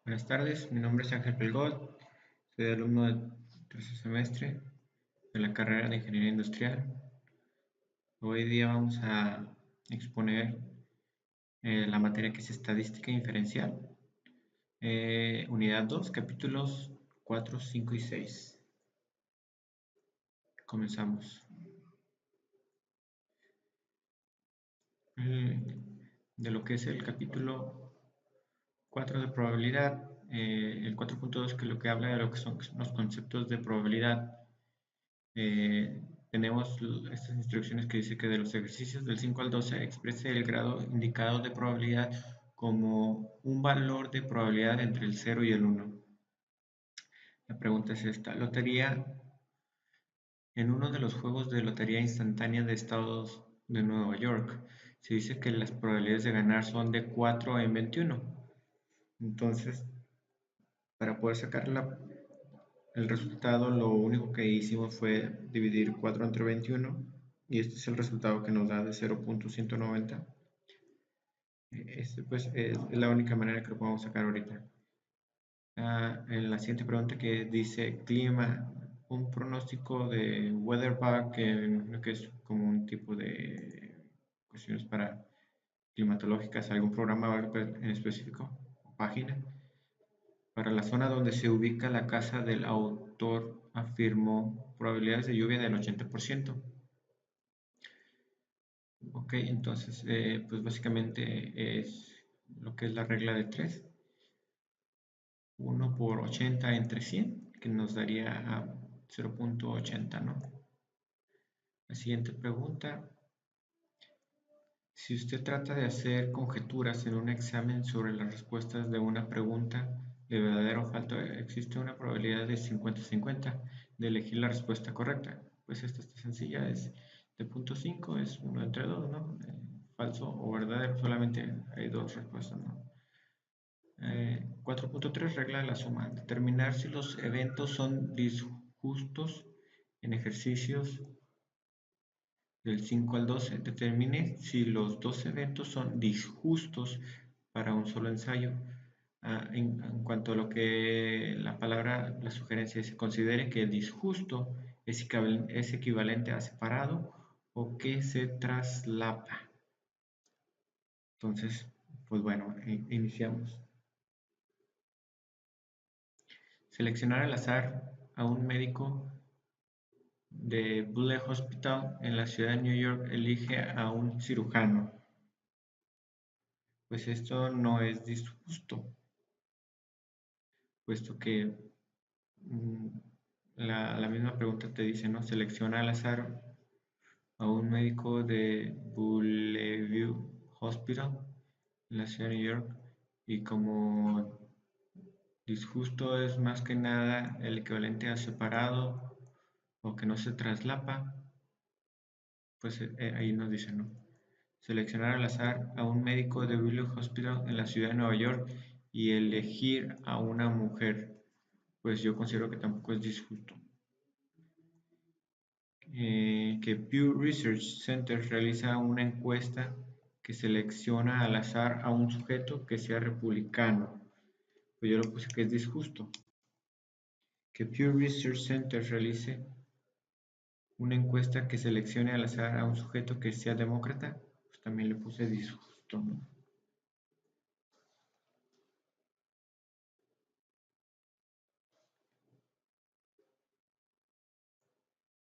Buenas tardes, mi nombre es Ángel Pelgot, soy alumno de tercer semestre de la carrera de Ingeniería Industrial. Hoy día vamos a exponer la materia que es Estadística Inferencial, unidad 2, capítulos 4, 5 y 6. Comenzamos. De lo que es el capítulo 4 de probabilidad, el 4.2 que lo que habla de lo que son los conceptos de probabilidad. Tenemos estas instrucciones que dice que de los ejercicios del 5 al 12 exprese el grado indicado de probabilidad como un valor de probabilidad entre el 0 y el 1. La pregunta es esta: lotería. En uno de los juegos de lotería instantánea de Estados de Nueva York, se dice que las probabilidades de ganar son de 4 en 21. Entonces, para poder sacar el resultado, lo único que hicimos fue dividir 4 entre 21 y este es el resultado que nos da de 0.190. Pues es la única manera que lo podemos sacar ahorita. En la siguiente pregunta que dice clima, un pronóstico de weatherback, que es como un tipo de cuestiones para climatológicas, algún programa o algo en específico, página. Para la zona donde se ubica la casa del autor, afirmó probabilidades de lluvia del 80%. Ok, entonces, pues básicamente es lo que es la regla de 3. 1 por 80 entre 100, que nos daría a 0.80, ¿no? La siguiente pregunta: si usted trata de hacer conjeturas en un examen sobre las respuestas de una pregunta de verdadero o falso, existe una probabilidad de 50-50 de elegir la respuesta correcta. Pues esta está sencilla, es de 0.5, es 1 entre 2, ¿no? Falso o verdadero, solamente hay dos respuestas, ¿no? 4.3 regla de la suma. Determinar si los eventos son disjustos en ejercicios del 5 al 12. Determine si los dos eventos son disjustos para un solo ensayo. En cuanto a lo que la sugerencia se considere que disjusto es equivalente a separado o que se traslapa. Entonces, pues bueno, iniciamos. Seleccionar al azar a un médico de Bulle Hospital en la ciudad de New York. Elige a un cirujano. Pues esto no es disjusto, puesto que mm, la misma pregunta te dice, ¿no? Selecciona al azar a un médico de Bellevue Hospital en la ciudad de New York, y como disjusto es más que nada el equivalente a separado o que no se traslapa, pues ahí nos dice, ¿no? Seleccionar al azar a un médico de Bellevue Hospital en la ciudad de Nueva York y elegir a una mujer, pues yo considero que tampoco es disjusto. Que Pew Research Center realiza una encuesta que selecciona al azar a un sujeto que sea republicano, pues yo lo puse que es disjusto. Que Pew Research Center realice una encuesta que seleccione al azar a un sujeto que sea demócrata, pues también le puse disjusto, ¿no?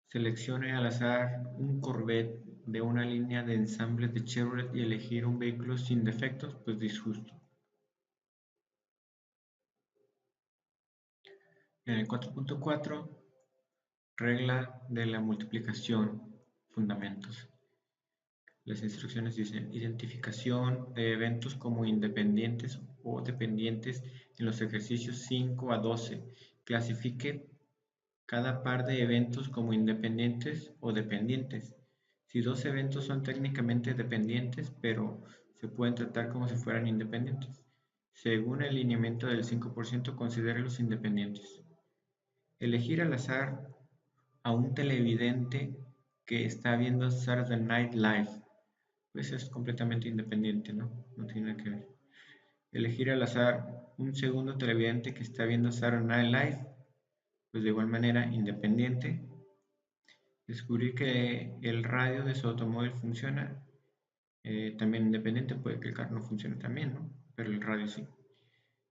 Seleccione al azar un Corvette de una línea de ensamble de Chevrolet y elegir un vehículo sin defectos, pues disjusto. En el 4.4, regla de la multiplicación, fundamentos. Las instrucciones dicen: identificación de eventos como independientes o dependientes en los ejercicios 5 a 12. Clasifique cada par de eventos como independientes o dependientes. Si dos eventos son técnicamente dependientes, pero se pueden tratar como si fueran independientes. Según el lineamiento del 5%, considérelos independientes. Elegir al azar a un televidente que está viendo Saturday Night Live, pues es completamente independiente, ¿no? No tiene nada que ver. Elegir al azar un segundo televidente que está viendo Saturday Night Live, pues de igual manera independiente. Descubrir que el radio de su automóvil funciona, también independiente, puede que el carro no funcione también, ¿no? Pero el radio sí.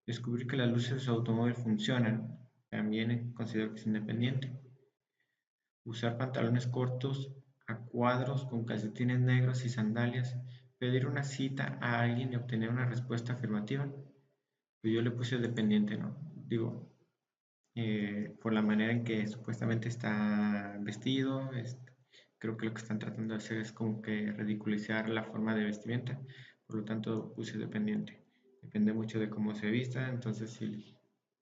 Descubrir que las luces de su automóvil funcionan, también considero que es independiente. Usar pantalones cortos a cuadros con calcetines negros y sandalias. Pedir una cita a alguien y obtener una respuesta afirmativa. Pues yo le puse dependiente, ¿no? Digo, por la manera en que supuestamente está vestido, creo que lo que están tratando de hacer es como que ridiculizar la forma de vestimenta, por lo tanto puse dependiente. Depende mucho de cómo se vista, entonces si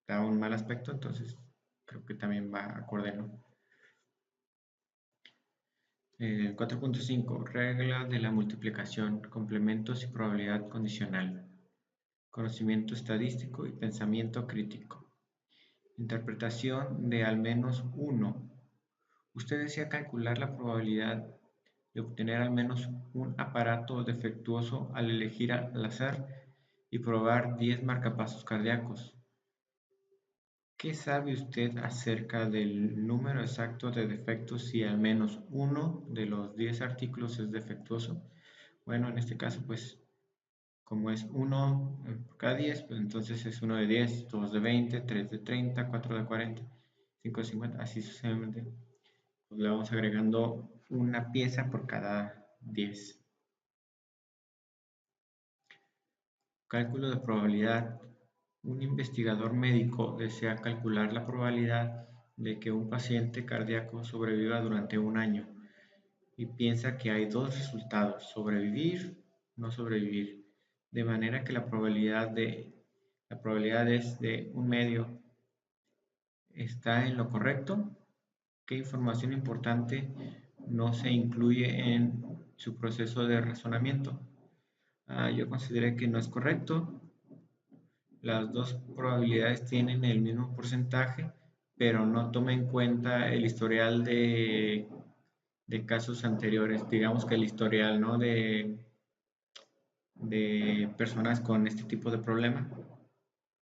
da un mal aspecto, entonces creo que también va acorde, ¿no? 4.5. Regla de la multiplicación, complementos y probabilidad condicional. Conocimiento estadístico y pensamiento crítico. Interpretación de al menos uno. Usted desea calcular la probabilidad de obtener al menos un aparato defectuoso al elegir al azar y probar 10 marcapasos cardíacos. ¿Qué sabe usted acerca del número exacto de defectos si al menos uno de los 10 artículos es defectuoso? Bueno, en este caso, pues, como es uno por cada 10, pues entonces es uno de 10, 2 de 20, 3 de 30, 4 de 40, 5 de 50, así sucesivamente. Pues le vamos agregando una pieza por cada 10. Cálculo de probabilidad. Un investigador médico desea calcular la probabilidad de que un paciente cardíaco sobreviva durante un año y piensa que hay dos resultados, sobrevivir o no sobrevivir, de manera que la probabilidad es de un medio. ¿Está en lo correcto? ¿Qué información importante no se incluye en su proceso de razonamiento? Yo consideré que no es correcto. Las dos probabilidades tienen el mismo porcentaje, pero no toma en cuenta el historial de casos anteriores. Digamos que el historial, ¿no? de personas con este tipo de problema.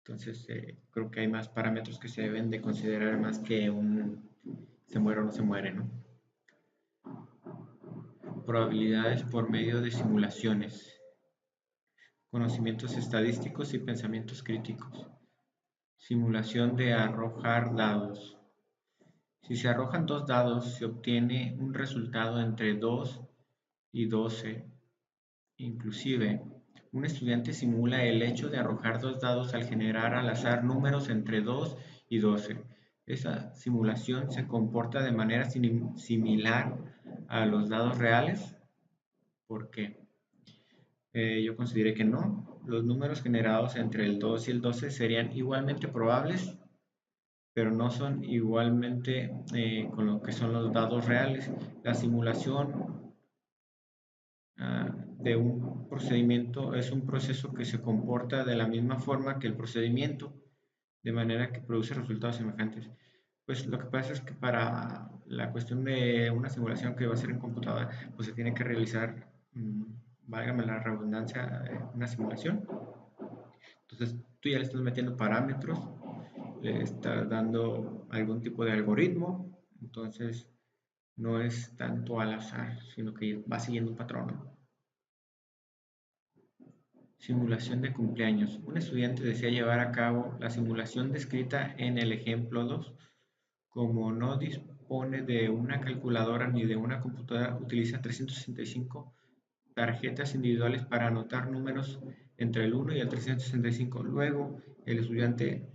Entonces, creo que hay más parámetros que se deben de considerar más que un se muere o no se muere, ¿no? Probabilidades por medio de simulaciones, conocimientos estadísticos y pensamientos críticos. Simulación de arrojar dados. Si se arrojan dos dados, se obtiene un resultado entre 2 y 12. Inclusive, un estudiante simula el hecho de arrojar dos dados al generar al azar números entre 2 y 12. Esa simulación se comporta de manera similar a los dados reales. ¿Por qué? Yo consideré que no. Los números generados entre el 2 y el 12 serían igualmente probables, pero no son igualmente con lo que son los dados reales. La simulación de un procedimiento es un proceso que se comporta de la misma forma que el procedimiento, de manera que produce resultados semejantes. Pues lo que pasa es que para la cuestión de una simulación que va a ser en computadora, pues se tiene que realizar, válgame la redundancia, una simulación. Entonces tú ya le estás metiendo parámetros, le estás dando algún tipo de algoritmo, entonces no es tanto al azar, sino que va siguiendo un patrón, ¿no? Simulación de cumpleaños. Un estudiante desea llevar a cabo la simulación descrita en el ejemplo 2. Como no dispone de una calculadora ni de una computadora, utiliza 365 tarjetas individuales para anotar números entre el 1 y el 365. Luego, el estudiante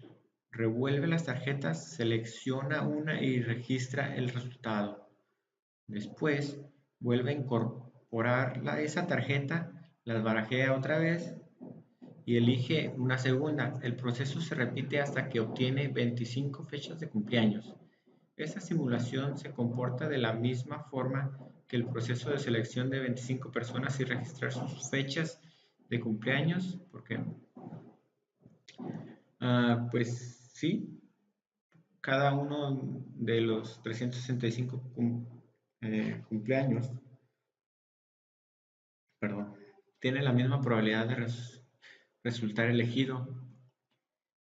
revuelve las tarjetas, selecciona una y registra el resultado. Después, vuelve a incorporar esa tarjeta, las barajea otra vez y elige una segunda. El proceso se repite hasta que obtiene 25 fechas de cumpleaños. Esta simulación se comporta de la misma forma que el proceso de selección de 25 personas y registrar sus fechas de cumpleaños, porque pues sí, cada uno de los 365 cumpleaños, perdón, tiene la misma probabilidad resultar elegido.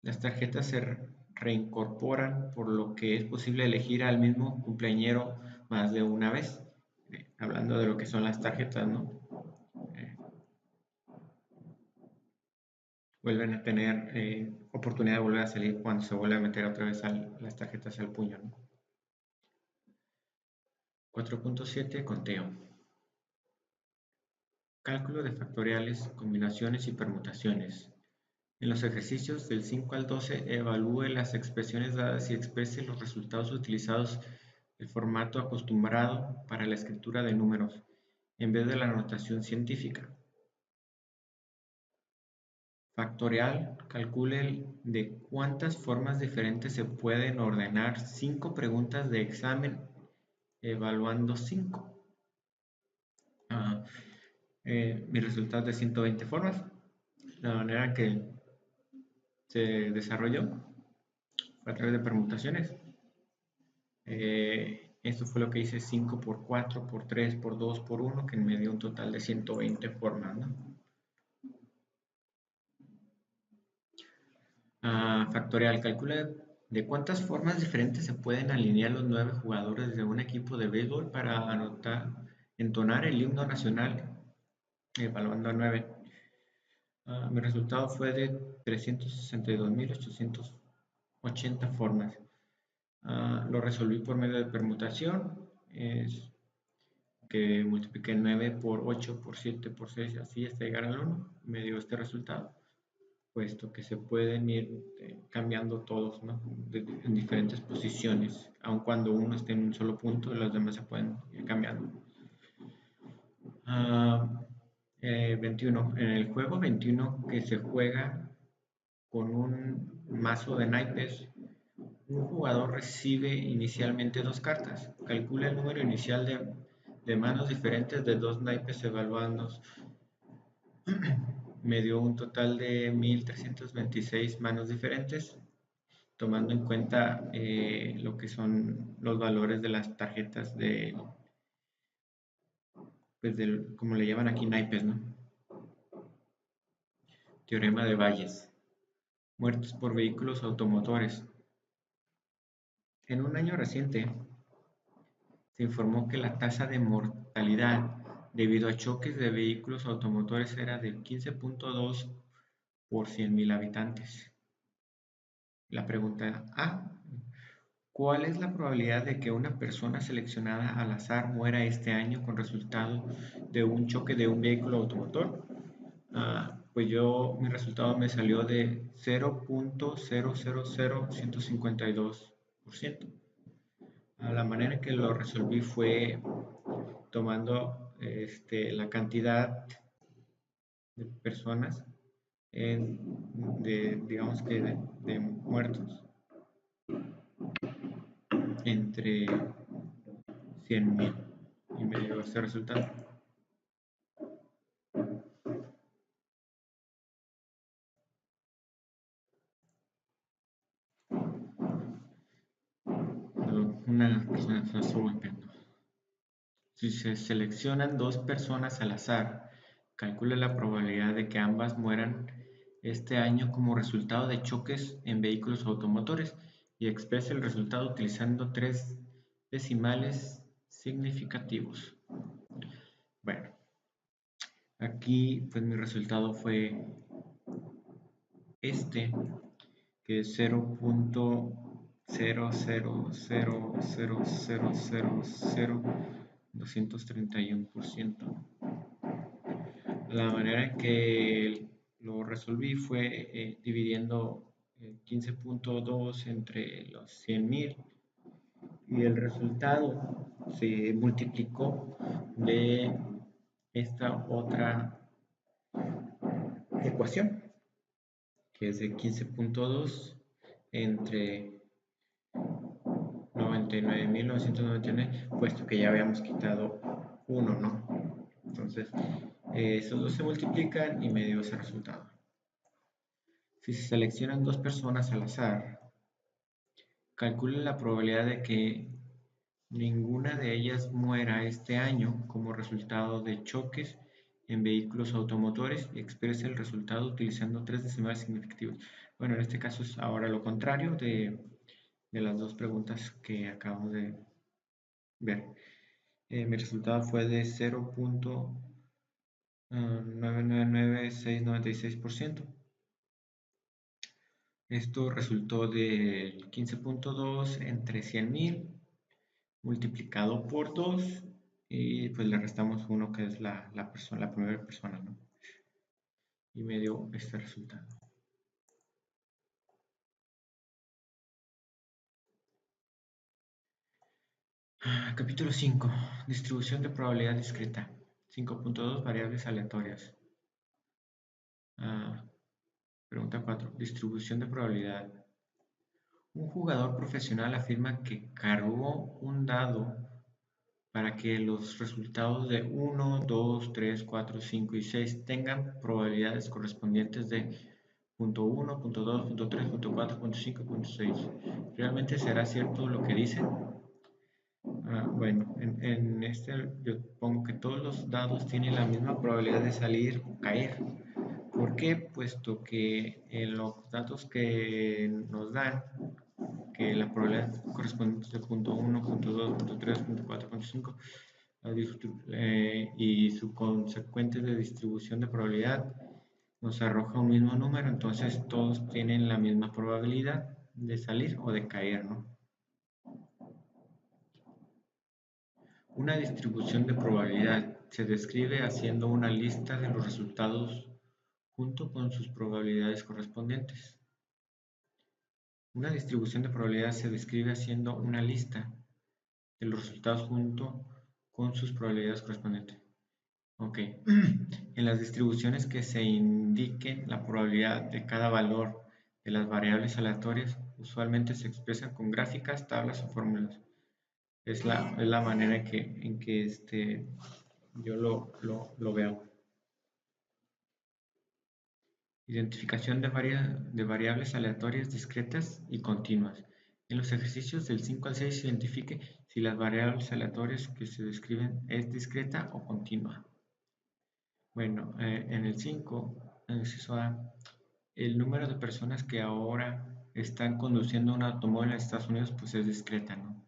Las tarjetas se reincorporan, por lo que es posible elegir al mismo cumpleañero más de una vez. Hablando de lo que son las tarjetas, ¿no? Eh, Vuelven a tener oportunidad de volver a salir cuando se vuelve a meter otra vez las tarjetas al puño, ¿no? 4.7 Conteo. Cálculo de factoriales, combinaciones y permutaciones. En los ejercicios del 5 al 12, evalúe las expresiones dadas y exprese los resultados utilizados el formato acostumbrado para la escritura de números, en vez de la notación científica. Factorial, calcule de cuántas formas diferentes se pueden ordenar 5 preguntas de examen evaluando 5. Mi resultado es de 120 formas. La manera que se desarrolló fue a través de permutaciones. Esto fue lo que hice: 5 por 4, por 3, por 2, por 1, que me dio un total de 120 formas, ¿no? Factorial, calcula de cuántas formas diferentes se pueden alinear los 9 jugadores de un equipo de béisbol para entonar el himno nacional, evaluando a 9. Mi resultado fue de 362.880 formas. Lo resolví por medio de permutación, es que multipliqué 9 por 8, por 7, por 6, así hasta llegar al 1, me dio este resultado, puesto que se pueden ir cambiando todos, ¿no? En diferentes posiciones, aun cuando uno esté en un solo punto, los demás se pueden ir cambiando. 21. En el juego 21, que se juega con un mazo de naipes, un jugador recibe inicialmente 2 cartas. Calcula el número inicial de manos diferentes de 2 naipes evaluados. Me dio un total de 1326 manos diferentes, tomando en cuenta lo que son los valores de las tarjetas pues como le llaman aquí, naipes, ¿no? Teorema de Bayes. Muertes por vehículos automotores. En un año reciente, se informó que la tasa de mortalidad debido a choques de vehículos automotores era del 15.2 por 100.000 habitantes. La pregunta A: ¿cuál es la probabilidad de que una persona seleccionada al azar muera este año con resultado de un choque de un vehículo automotor? Pues mi resultado me salió de 0.000152%. La manera en que lo resolví fue tomando la cantidad de personas, digamos que de muertos, entre 100.000, y me dio este resultado. Una persona se estuvo golpeando. Si se seleccionan 2 personas al azar, calcule la probabilidad de que ambas mueran este año como resultado de choques en vehículos automotores y exprese el resultado utilizando 3 decimales significativos. Bueno, aquí pues mi resultado fue que es 0.000000231%. La manera en que lo resolví fue dividiendo 15.2 entre los 100.000, y el resultado se multiplicó de esta otra ecuación, que es de 15.2 entre 99.999, puesto que ya habíamos quitado 1, ¿no? Entonces, esos dos se multiplican y me dio ese resultado. Si se seleccionan 2 personas al azar, calcule la probabilidad de que ninguna de ellas muera este año como resultado de choques en vehículos automotores y expresa el resultado utilizando 3 decimales significativas. Bueno, en este caso es ahora lo contrario de las dos preguntas que acabamos de ver. Mi resultado fue de 0.999696%. Esto resultó del 15.2 entre 100.000 multiplicado por 2 y pues le restamos 1 que es la primera persona, ¿no? Y me dio este resultado. Capítulo 5. Distribución de probabilidad discreta. 5.2 variables aleatorias. Pregunta 4. Distribución de probabilidad. Un jugador profesional afirma que cargó un dado para que los resultados de 1, 2, 3, 4, 5 y 6 tengan probabilidades correspondientes de .1, .2, .3, .4, .5, .6. ¿Realmente será cierto lo que dice? Bueno, en este yo pongo que todos los dados tienen la misma probabilidad de salir o caer. ¿Por qué? Puesto que en los datos que nos dan, que la probabilidad correspondiente de .1, .2, .3, .4, .5 y su consecuente de distribución de probabilidad nos arroja un mismo número, entonces todos tienen la misma probabilidad de salir o de caer, ¿no? Una distribución de probabilidad se describe haciendo una lista de los resultados junto con sus probabilidades correspondientes. Una distribución de probabilidad se describe haciendo una lista de los resultados junto con sus probabilidades correspondientes. Ok. En las distribuciones que se indiquen la probabilidad de cada valor de las variables aleatorias, usualmente se expresan con gráficas, tablas o fórmulas. Es la manera en que yo lo veo. Identificación de variables aleatorias discretas y continuas. En los ejercicios del 5 al 6 se identifique si las variables aleatorias que se describen es discreta o continua. Bueno, en el 5, en el inciso A, el número de personas que ahora están conduciendo un automóvil en Estados Unidos pues es discreta, ¿no?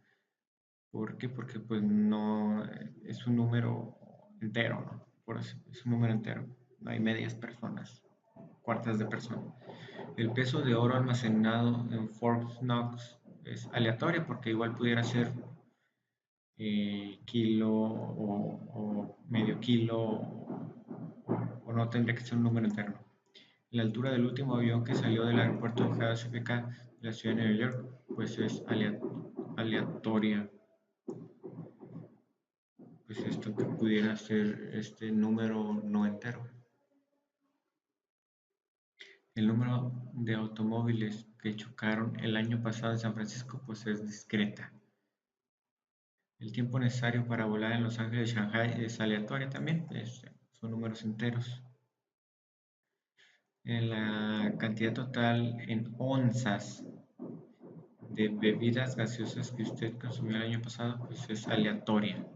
¿Por qué? Porque pues no es un número entero, ¿no? Por eso, es un número entero, no hay medias personas, cuartas de persona. El peso de oro almacenado en Fort Knox es aleatorio porque igual pudiera ser kilo o medio kilo o no tendría que ser un número entero. La altura del último avión que salió del aeropuerto de JFK de la ciudad de Nueva York pues es aleatoria. Pues esto que pudiera ser este número no entero. El número de automóviles que chocaron el año pasado en San Francisco pues es discreta. El tiempo necesario para volar en Los Ángeles y Shanghai es aleatorio también, son números enteros. En la cantidad total en onzas de bebidas gaseosas que usted consumió el año pasado pues es aleatoria.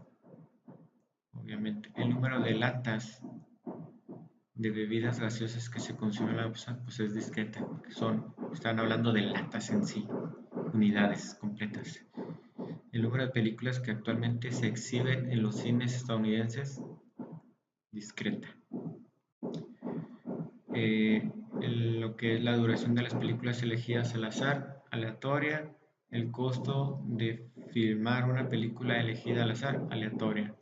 Obviamente, el número de latas de bebidas gaseosas que se consumen en la pues es discreta, porque están hablando de latas en sí, unidades completas. El número de películas que actualmente se exhiben en los cines estadounidenses, discreta. Lo que es la duración de las películas elegidas al azar, aleatoria. El costo de filmar una película elegida al azar, aleatoria.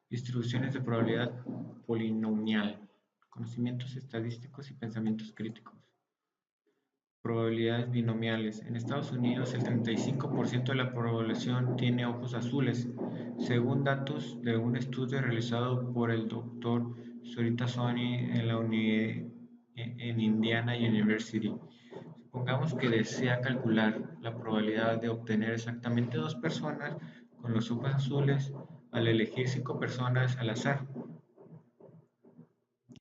Distribuciones de probabilidad polinomial, conocimientos estadísticos y pensamientos críticos. Probabilidades binomiales. En Estados Unidos, el 35% de la población tiene ojos azules, según datos de un estudio realizado por el Dr. Sorita Soni en Indiana University. Supongamos que desea calcular la probabilidad de obtener exactamente 2 personas con los ojos azules al elegir 5 personas al azar.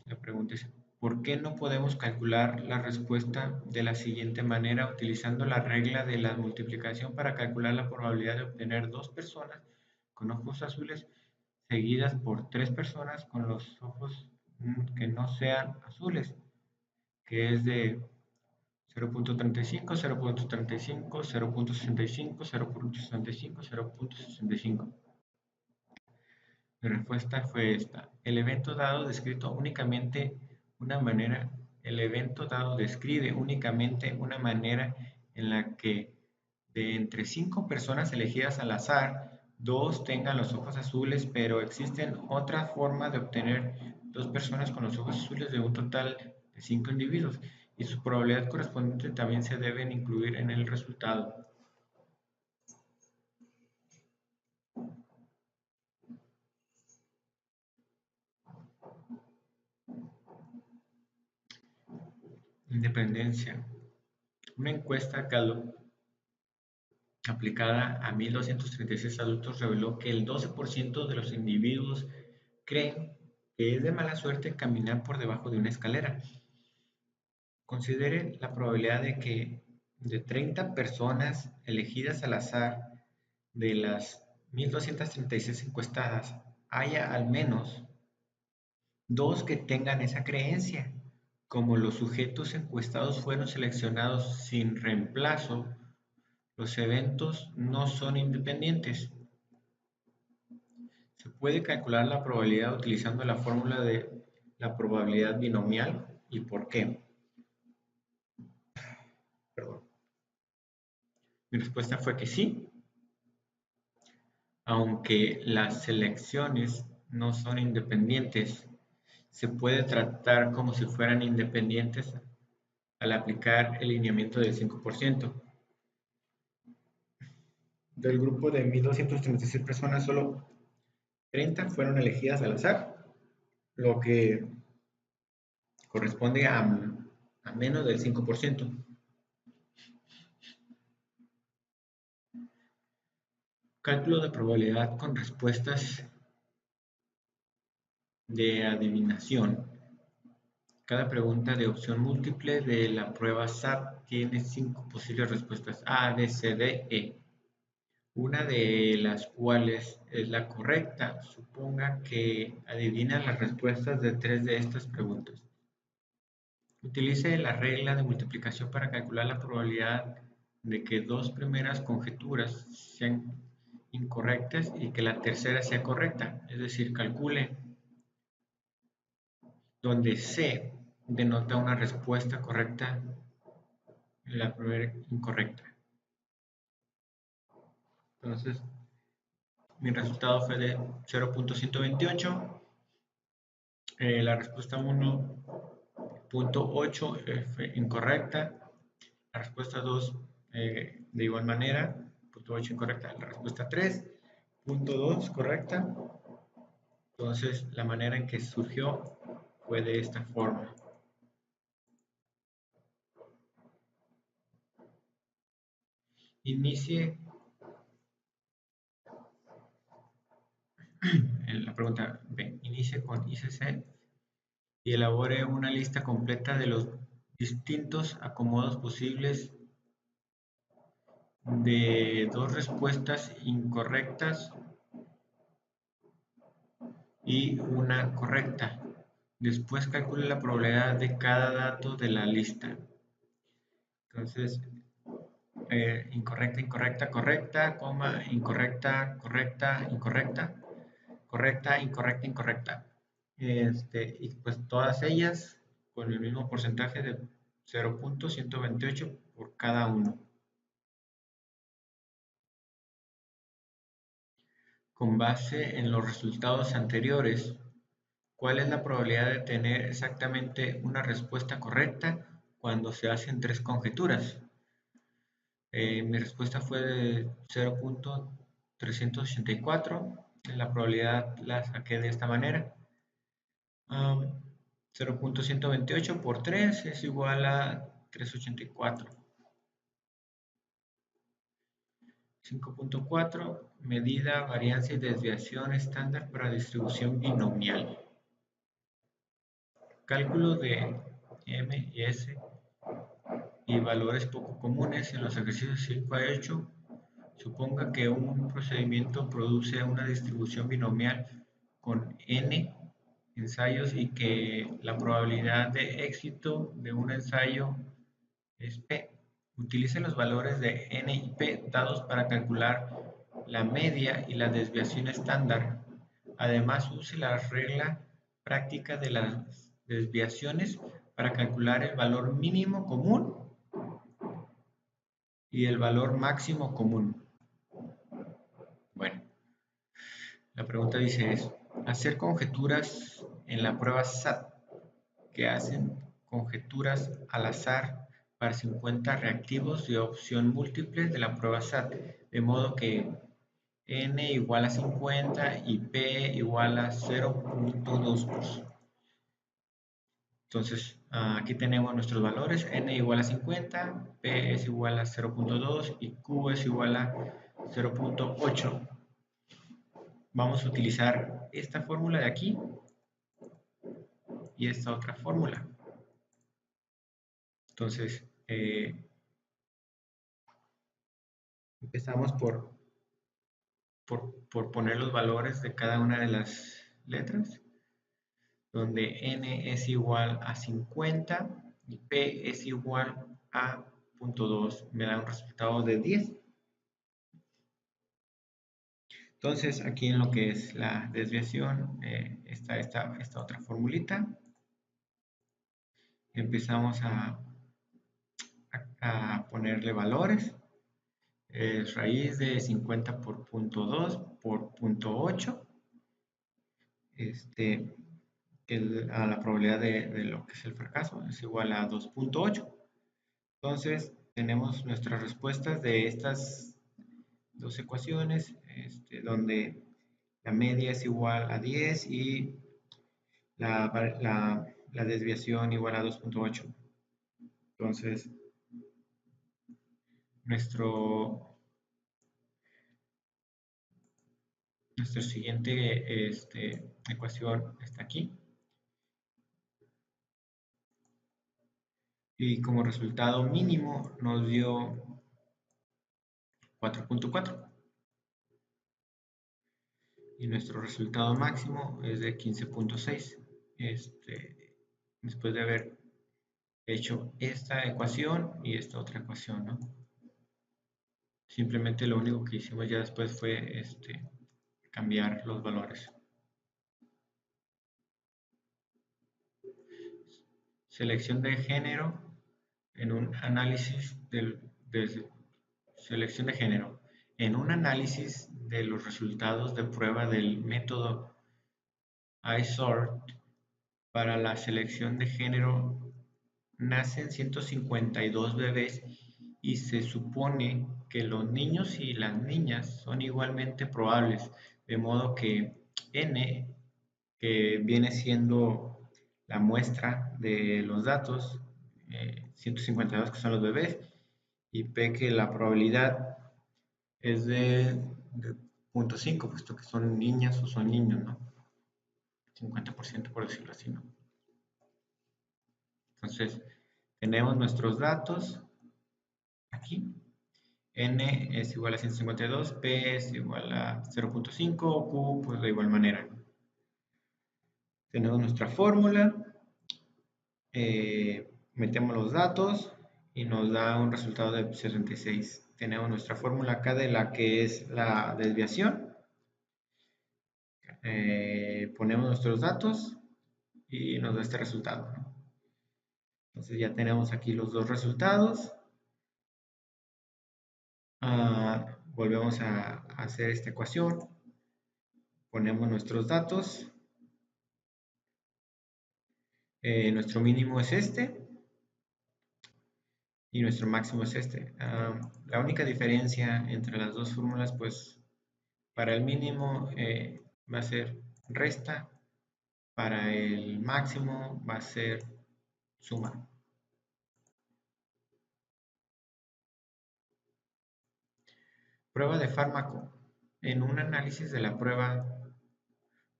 La pregunta es, ¿por qué no podemos calcular la respuesta de la siguiente manera utilizando la regla de la multiplicación para calcular la probabilidad de obtener 2 personas con ojos azules seguidas por 3 personas con los ojos que no sean azules, que es de 0.35, 0.35, 0.65, 0.65, 0.65. Mi respuesta fue esta. El evento dado describe únicamente una manera en la que de entre 5 personas elegidas al azar, 2 tengan los ojos azules, pero existen otras formas de obtener 2 personas con los ojos azules de un total de 5 individuos, y su probabilidad correspondiente también se deben incluir en el resultado. Independencia. Una encuesta Gallup aplicada a 1.236 adultos reveló que el 12% de los individuos creen que es de mala suerte caminar por debajo de una escalera. Considere la probabilidad de que de 30 personas elegidas al azar de las 1.236 encuestadas haya al menos 2 que tengan esa creencia. Como los sujetos encuestados fueron seleccionados sin reemplazo, los eventos no son independientes. Se puede calcular la probabilidad utilizando la fórmula de la probabilidad binomial. ¿Y por qué? Perdón. Mi respuesta fue que sí, aunque las selecciones no son independientes, se puede tratar como si fueran independientes al aplicar el lineamiento del 5%. Del grupo de 1.236 personas, solo 30 fueron elegidas al azar, lo que corresponde a menos del 5%. Cálculo de probabilidad con respuestas de adivinación. Cada pregunta de opción múltiple de la prueba SAT tiene 5 posibles respuestas A, B, C, D, E, una de las cuales es la correcta. Suponga que adivina las respuestas de 3 de estas preguntas. Utilice la regla de multiplicación para calcular la probabilidad de que 2 primeras conjeturas sean incorrectas y que la tercera sea correcta. Es decir, calcule donde C denota una respuesta correcta, la primera incorrecta. Entonces, mi resultado fue de 0.128. La respuesta 1.8 fue incorrecta. La respuesta 2 de igual manera, 0.8 incorrecta. La respuesta 3.2 correcta. Entonces, la manera en que surgió fue de esta forma. Inicie en la pregunta B. Inicie con ICC y elabore una lista completa de los distintos acomodos posibles de 2 respuestas incorrectas y una correcta. Después calcule la probabilidad de cada dato de la lista. Entonces, incorrecta, incorrecta, correcta, coma, incorrecta, correcta, incorrecta, correcta, incorrecta, incorrecta. Y pues todas ellas con el mismo porcentaje de 0.128 por cada uno. Con base en los resultados anteriores, ¿cuál es la probabilidad de tener exactamente una respuesta correcta cuando se hacen 3 conjeturas? Mi respuesta fue de 0.384. La probabilidad la saqué de esta manera. 0.128 por 3 es igual a 384. 5.4. Medida, varianza y desviación estándar para distribución binomial. Cálculo de M y S y valores poco comunes en los ejercicios 5 a 8. Suponga que un procedimiento produce una distribución binomial con n ensayos y que la probabilidad de éxito de un ensayo es P. Utilice los valores de n y p dados para calcular la media y la desviación estándar. Además, use la regla práctica de las desviaciones para calcular el valor mínimo común y el valor máximo común. Bueno, la pregunta dice es, hacer conjeturas en la prueba SAT que hacen conjeturas al azar para 50 reactivos de opción múltiple de la prueba SAT, de modo que n igual a 50 y p igual a 0.2. Entonces, aquí tenemos nuestros valores, n igual a 50, p es igual a 0.2 y q es igual a 0.8. Vamos a utilizar esta fórmula de aquí y esta otra fórmula. Entonces, empezamos por poner los valores de cada una de las letras, donde n es igual a 50 y p es igual a 0.2, me da un resultado de 10. Entonces, aquí en lo que es la desviación, está esta otra formulita. Empezamos a ponerle valores. Es raíz de 50 por 0.2 por 0.8. A la probabilidad de lo que es el fracaso es igual a 2.8. Entonces, tenemos nuestras respuestas de estas dos ecuaciones, donde la media es igual a 10 y la desviación igual a 2.8. Entonces, nuestra siguiente ecuación está aquí. Y como resultado mínimo nos dio 4.4. Y nuestro resultado máximo es de 15.6. Después de haber hecho esta ecuación y esta otra ecuación, ¿no? Simplemente lo único que hicimos ya después fue cambiar los valores. Selección de género en un análisis selección de género. En un análisis de los resultados de prueba del método iSort para la selección de género, nacen 152 bebés y se supone que los niños y las niñas son igualmente probables, de modo que n, que viene siendo la muestra de los datos, 152 que son los bebés, y p que la probabilidad es de 0.5, puesto que son niñas o son niños, ¿no? 50% por decirlo así, ¿no? Entonces, tenemos nuestros datos aquí. N es igual a 152, P es igual a 0.5, Q pues de igual manera. Tenemos nuestra fórmula, metemos los datos y nos da un resultado de 76. Tenemos nuestra fórmula acá de la que es la desviación. Ponemos nuestros datos y nos da este resultado, ¿no? Entonces ya tenemos aquí los dos resultados. Volvemos a hacer esta ecuación. Ponemos nuestros datos. Nuestro mínimo es este. Y nuestro máximo es este. La única diferencia entre las dos fórmulas, pues para el mínimo va a ser resta. Para el máximo va a ser suma. Prueba de fármaco. En un análisis de la prueba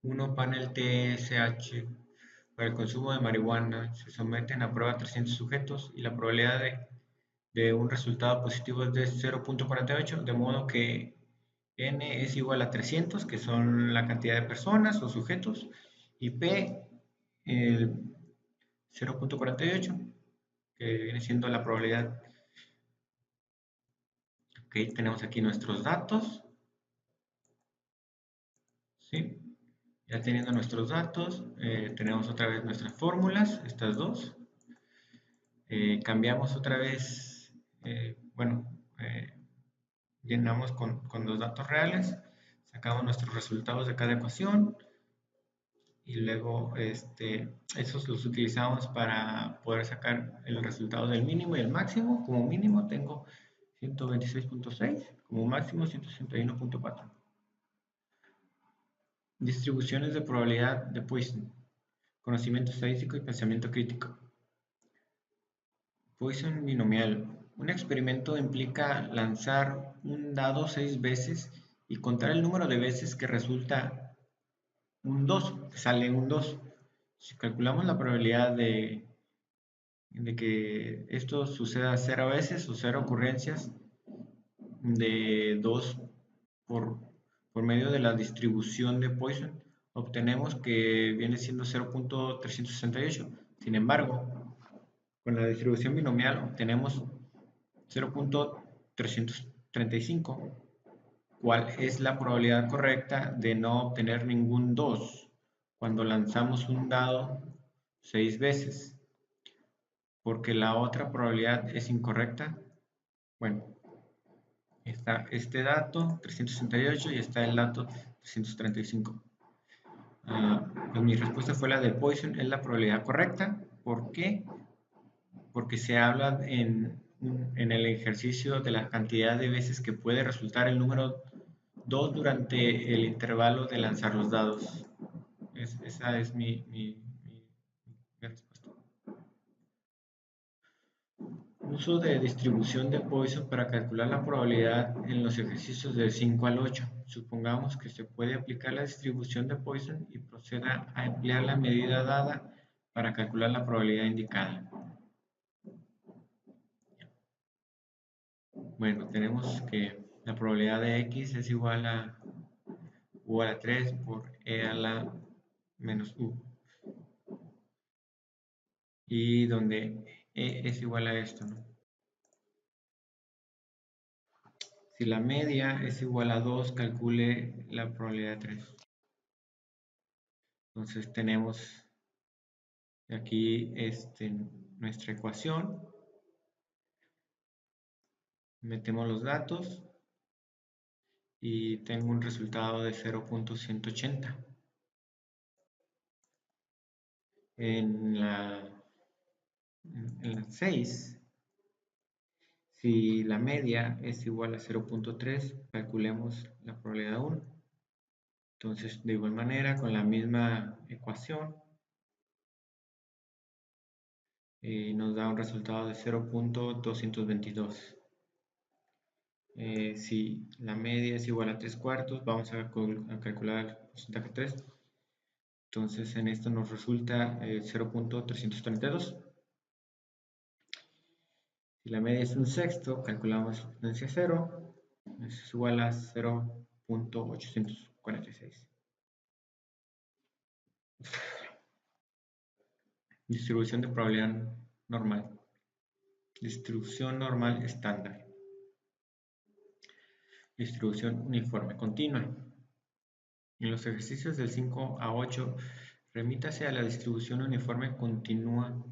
1 panel TSH para el consumo de marihuana se someten a prueba 300 sujetos y la probabilidad de un resultado positivo es de 0.48, de modo que N es igual a 300, que son la cantidad de personas o sujetos, y P, el 0.48, que viene siendo la probabilidad. Ok, tenemos aquí nuestros datos. ¿Sí? Ya teniendo nuestros datos, tenemos otra vez nuestras fórmulas, estas dos. Cambiamos otra vez, bueno, llenamos con los datos reales, sacamos nuestros resultados de cada ecuación y luego esos los utilizamos para poder sacar el resultado del mínimo y el máximo. Como mínimo tengo 126.6, como máximo 161.4. Distribuciones de probabilidad de Poisson. Conocimiento estadístico y pensamiento crítico. Poisson binomial. Un experimento implica lanzar un dado 6 veces y contar el número de veces que resulta un 2, que sale un 2. Si calculamos la probabilidad de que esto suceda 0 veces o 0 ocurrencias de 2 por, por medio de la distribución de Poisson, obtenemos que viene siendo 0.368. Sin embargo, con la distribución binomial obtenemos 0.335. ¿Cuál es la probabilidad correcta de no obtener ningún 2 cuando lanzamos un dado 6 veces? Porque la otra probabilidad es incorrecta. Bueno, está este dato 368 y está el dato 335. Pues mi respuesta fue la de Poisson, es la probabilidad correcta. ¿Por qué? Porque se habla en el ejercicio de la cantidad de veces que puede resultar el número 2 durante el intervalo de lanzar los dados. Esa es mi respuesta. Uso de distribución de Poisson para calcular la probabilidad en los ejercicios del 5 al 8. Supongamos que se puede aplicar la distribución de Poisson y proceda a emplear la medida dada para calcular la probabilidad indicada. Bueno, tenemos que la probabilidad de x es igual a u a la 3 por e a la menos u. Y donde e es igual a esto, ¿no? Si la media es igual a 2, calcule la probabilidad de 3. Entonces tenemos aquí nuestra ecuación. Metemos los datos y tengo un resultado de 0.180. En la 6, si la media es igual a 0.3, calculemos la probabilidad de 1. Entonces, de igual manera, con la misma ecuación, nos da un resultado de 0.222. Si la media es igual a 3 cuartos, vamos a calcular el porcentaje 3. Entonces, en esto nos resulta 0.332. Si la media es un sexto, calculamos la potencia 0. Eso es igual a 0.846. Distribución de probabilidad normal. Distribución normal estándar. Distribución uniforme continua. En los ejercicios del 5 a 8, remítase a la distribución uniforme continua.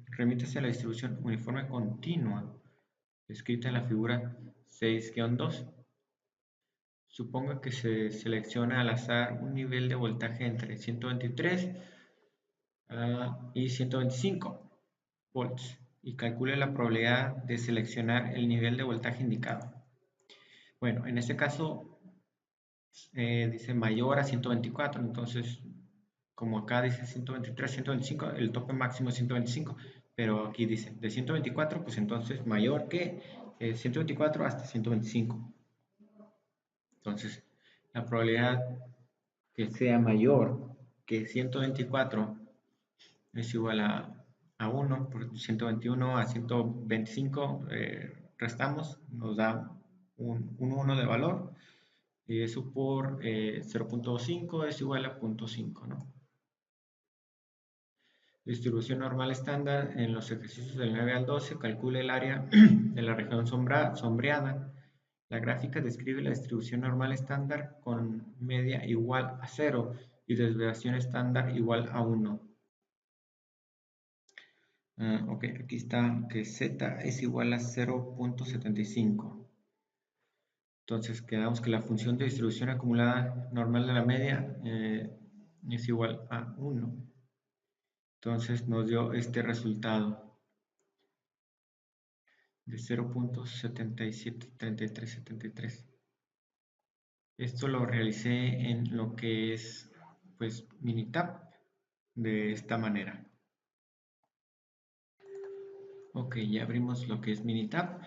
Remítase a la distribución uniforme continua descrita en la figura 6-2. Suponga que se selecciona al azar un nivel de voltaje entre 123 y 125 volts y calcule la probabilidad de seleccionar el nivel de voltaje indicado. Bueno, en este caso dice mayor a 124, entonces como acá dice 123, 125, el tope máximo es 125, pero aquí dice de 124, pues entonces mayor que 124 hasta 125. Entonces, la probabilidad que sea mayor que 124 es igual a 1, por 121 a 125 restamos, nos da un 1 de valor, y eso por 0.5 es igual a 0.5, ¿no? Distribución normal estándar en los ejercicios del 9 al 12, calcula el área de la región sombreada. La gráfica describe la distribución normal estándar con media igual a 0 y desviación estándar igual a 1. Ok, aquí está que z es igual a 0.75. Entonces quedamos que la función de distribución acumulada normal de la media es igual a 1. Entonces nos dio este resultado de 0.773373. Esto lo realicé en lo que es pues Minitab de esta manera. Ok, ya abrimos lo que es Minitab.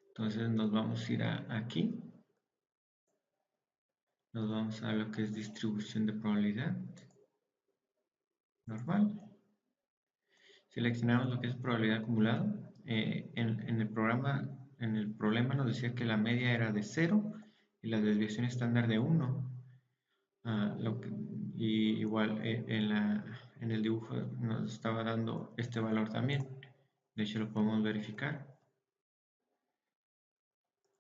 Entonces nos vamos a ir aquí. Nos vamos a lo que es distribución de probabilidad normal. Seleccionamos lo que es probabilidad acumulada. En el problema nos decía que la media era de 0 y la desviación estándar de 1. Y igual en el dibujo nos estaba dando este valor también. De hecho lo podemos verificar.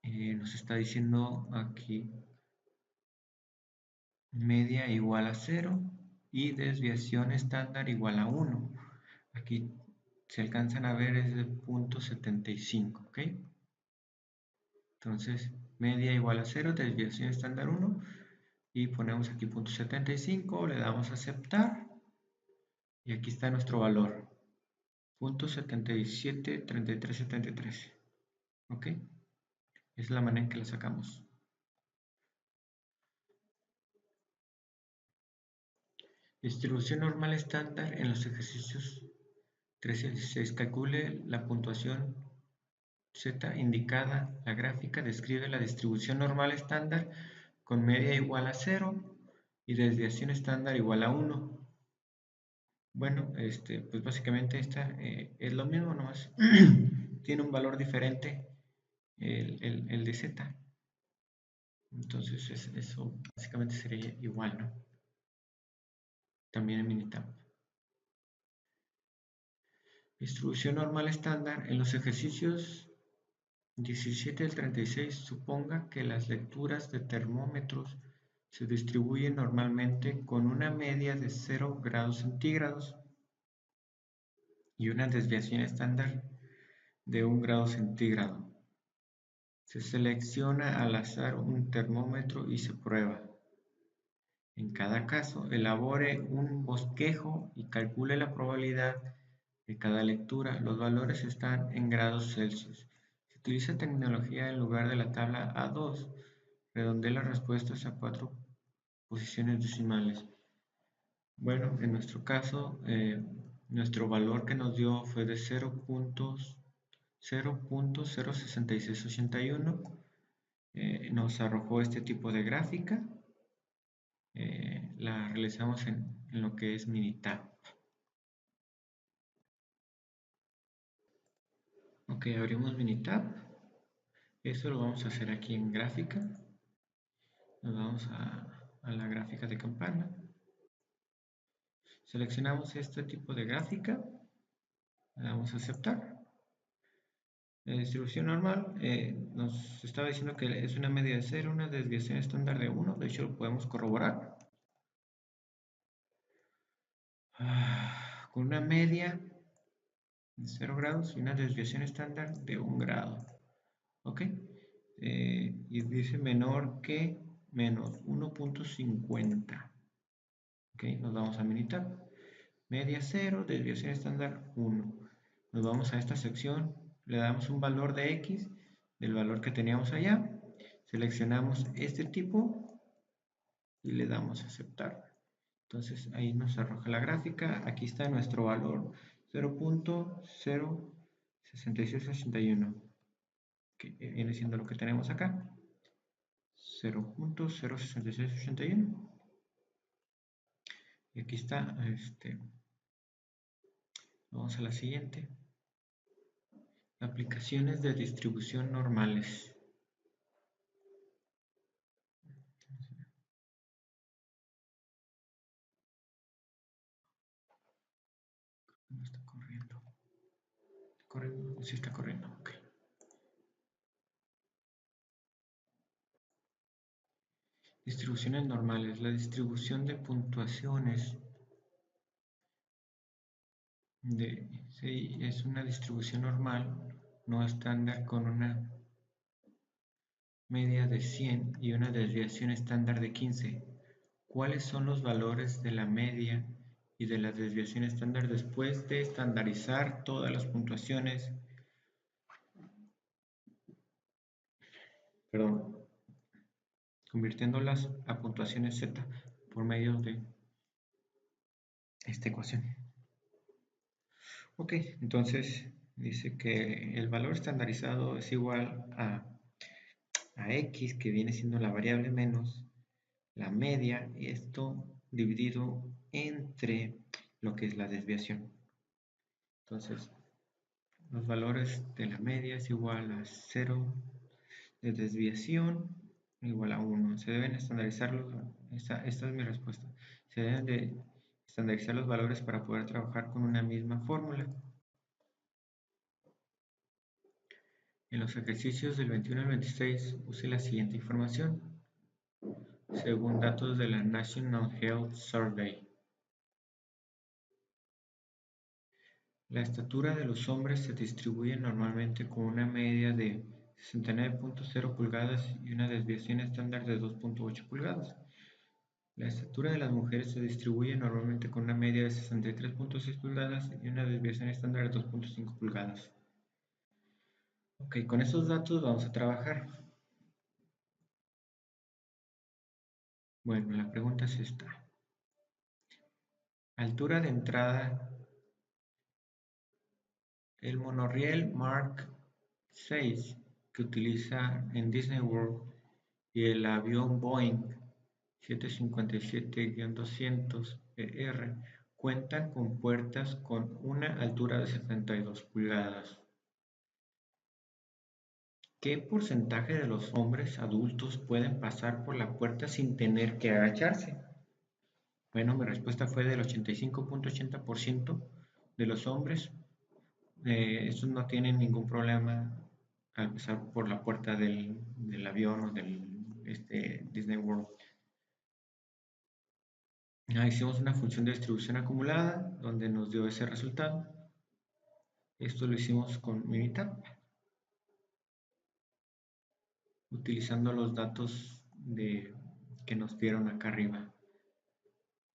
Nos está diciendo aquí media igual a 0 y desviación estándar igual a 1. Aquí se alcanzan a ver es de 0.75, ¿ok? Entonces, media igual a 0, desviación estándar 1, y ponemos aquí 0.75, le damos a aceptar, y aquí está nuestro valor, 0.773373, ¿ok? Esa es la manera en que la sacamos. Distribución normal estándar en los ejercicios 13 y 16. Calcule la puntuación Z indicada. La gráfica describe la distribución normal estándar con media igual a 0 y desviación estándar igual a 1. Bueno, pues básicamente esta es lo mismo, nomás tiene un valor diferente el de Z. Entonces eso básicamente sería igual, ¿no? También en Minitab. Distribución normal estándar en los ejercicios 17 al 36. Suponga que las lecturas de termómetros se distribuyen normalmente con una media de 0 grados centígrados y una desviación estándar de 1 grado centígrado. Se selecciona al azar un termómetro y se prueba. En cada caso, elabore un bosquejo y calcule la probabilidad de cada lectura. Los valores están en grados Celsius. Si utiliza tecnología en lugar de la tabla A2, redondee las respuestas a 4 posiciones decimales. Bueno, en nuestro caso, nuestro valor que nos dio fue de 0.06681. Nos arrojó este tipo de gráfica. La realizamos en lo que es Minitab. Ok, abrimos Minitab. Eso lo vamos a hacer aquí en gráfica. Nos vamos a la gráfica de campana. Seleccionamos este tipo de gráfica. Le damos a aceptar. La distribución normal nos estaba diciendo que es una media de 0, una desviación estándar de 1. De hecho, lo podemos corroborar. Con una media de 0 grados y una desviación estándar de 1 grado. ¿Ok? Y dice menor que menos 1.50. ¿Ok? Nos vamos a Minitab. Media 0, desviación estándar 1. Nos vamos a esta sección, le damos un valor de X del valor que teníamos allá. Seleccionamos este tipo y le damos a aceptar. Entonces ahí nos arroja la gráfica. Aquí está nuestro valor 0.06681, que viene siendo lo que tenemos acá. 0.06681. Y aquí está, vamos a la siguiente. Aplicaciones de distribución normales. No está corriendo. ¿Corriendo? Sí está corriendo, ok. Distribuciones normales. La distribución de puntuaciones sí, es una distribución normal, no estándar, con una media de 100 y una desviación estándar de 15. ¿Cuáles son los valores de la media y de la desviación estándar después de estandarizar todas las puntuaciones? Perdón, convirtiéndolas a puntuaciones Z por medio de esta ecuación. Ok, entonces dice que el valor estandarizado es igual a X, que viene siendo la variable menos la media, y esto dividido entre lo que es la desviación. Entonces, los valores de la media es igual a 0, de desviación igual a 1. Se deben estandarizar esta es mi respuesta. Se deben de estandarizar los valores para poder trabajar con una misma fórmula. En los ejercicios del 21 al 26 use la siguiente información, según datos de la National Health Survey. La estatura de los hombres se distribuye normalmente con una media de 69.0 pulgadas y una desviación estándar de 2.8 pulgadas. La estatura de las mujeres se distribuye normalmente con una media de 63.6 pulgadas y una desviación estándar de 2.5 pulgadas. Ok, con esos datos vamos a trabajar. Bueno, la pregunta es esta. Altura de entrada. El monorriel Mark 6 que utiliza en Disney World y el avión Boeing 757-200ER cuentan con puertas con una altura de 72 pulgadas. ¿Qué porcentaje de los hombres adultos pueden pasar por la puerta sin tener que agacharse? Bueno, mi respuesta fue del 85.80% de los hombres. Estos no tienen ningún problema al pasar por la puerta del avión o del Disney World. Hicimos una función de distribución acumulada donde nos dio ese resultado. Esto lo hicimos con Minitab, utilizando los datos que nos dieron acá arriba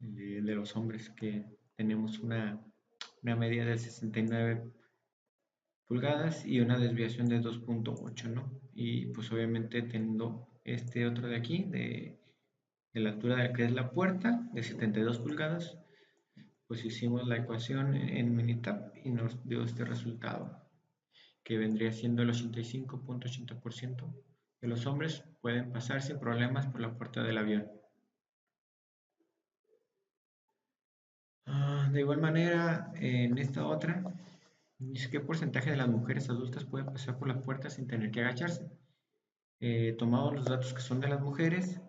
de los hombres, que tenemos una media de 69 pulgadas y una desviación de 2.8, ¿no? Y pues obviamente teniendo este otro de aquí, de la altura de la que es la puerta, de 72 pulgadas, pues hicimos la ecuación en Minitab y nos dio este resultado, que vendría siendo el 85.80% de los hombres pueden pasar sin problemas por la puerta del avión. De igual manera, en esta otra, dice qué porcentaje de las mujeres adultas pueden pasar por la puerta sin tener que agacharse. Tomamos los datos que son de las mujeres,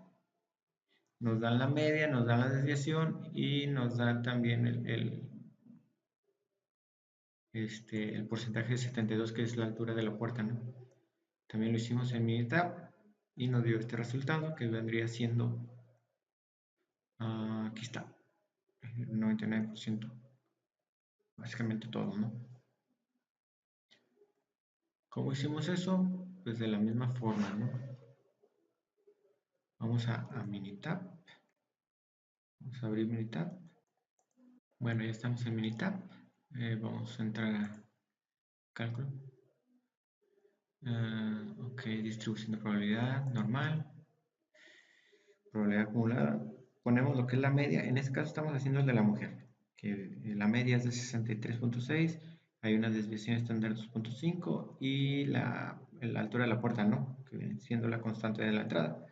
nos dan la media, nos dan la desviación y nos dan también el porcentaje de 72, que es la altura de la puerta, ¿no? También lo hicimos en Minitab y nos dio este resultado, que vendría siendo, aquí está, el 99%, básicamente todo, ¿no? ¿Cómo hicimos eso? Pues de la misma forma, ¿no? Vamos a Minitab, vamos a abrir Minitab. Bueno, ya estamos en Minitab. Vamos a entrar a cálculo. Ok, distribución de probabilidad normal, probabilidad acumulada. Ponemos lo que es la media. En este caso estamos haciendo el de la mujer, que la media es de 63.6. Hay una desviación estándar de 2.5 y la altura de la puerta, ¿no? Que viene siendo la constante de la entrada.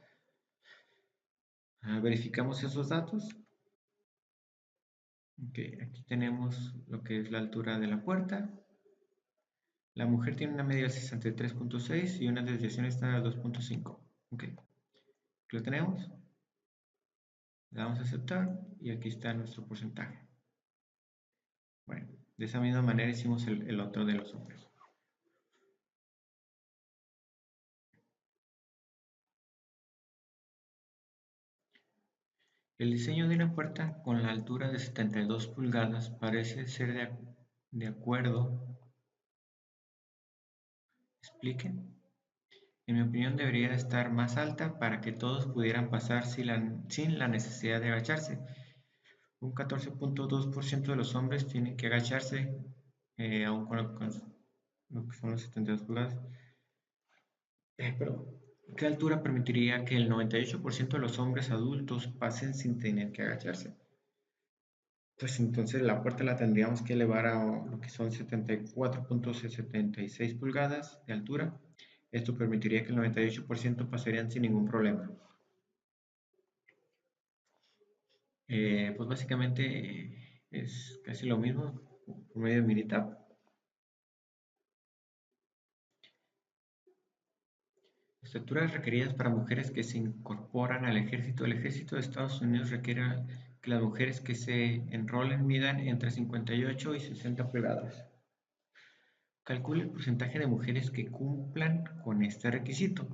Verificamos esos datos. Okay, aquí tenemos lo que es la altura de la puerta. La mujer tiene una media de 63.6 y una desviación estándar de 2.5. Ok, lo tenemos. Le damos a aceptar y aquí está nuestro porcentaje. Bueno, De esa misma manera hicimos el otro de los hombres. El diseño de una puerta con la altura de 72 pulgadas parece ser de acuerdo. Expliquen. En mi opinión debería estar más alta para que todos pudieran pasar sin la necesidad de agacharse. Un 14.2% de los hombres tienen que agacharse, aún con lo que son los 72 pulgadas. Pero, ¿qué altura permitiría que el 98% de los hombres adultos pasen sin tener que agacharse? Pues entonces la puerta la tendríamos que elevar a lo que son 74.76 pulgadas de altura. Esto permitiría que el 98% pasarían sin ningún problema. Pues básicamente es casi lo mismo por medio de Minitab. Estaturas requeridas para mujeres que se incorporan al ejército. El ejército de Estados Unidos requiere que las mujeres que se enrolen midan entre 58 y 60 pulgadas. Calcule el porcentaje de mujeres que cumplan con este requisito.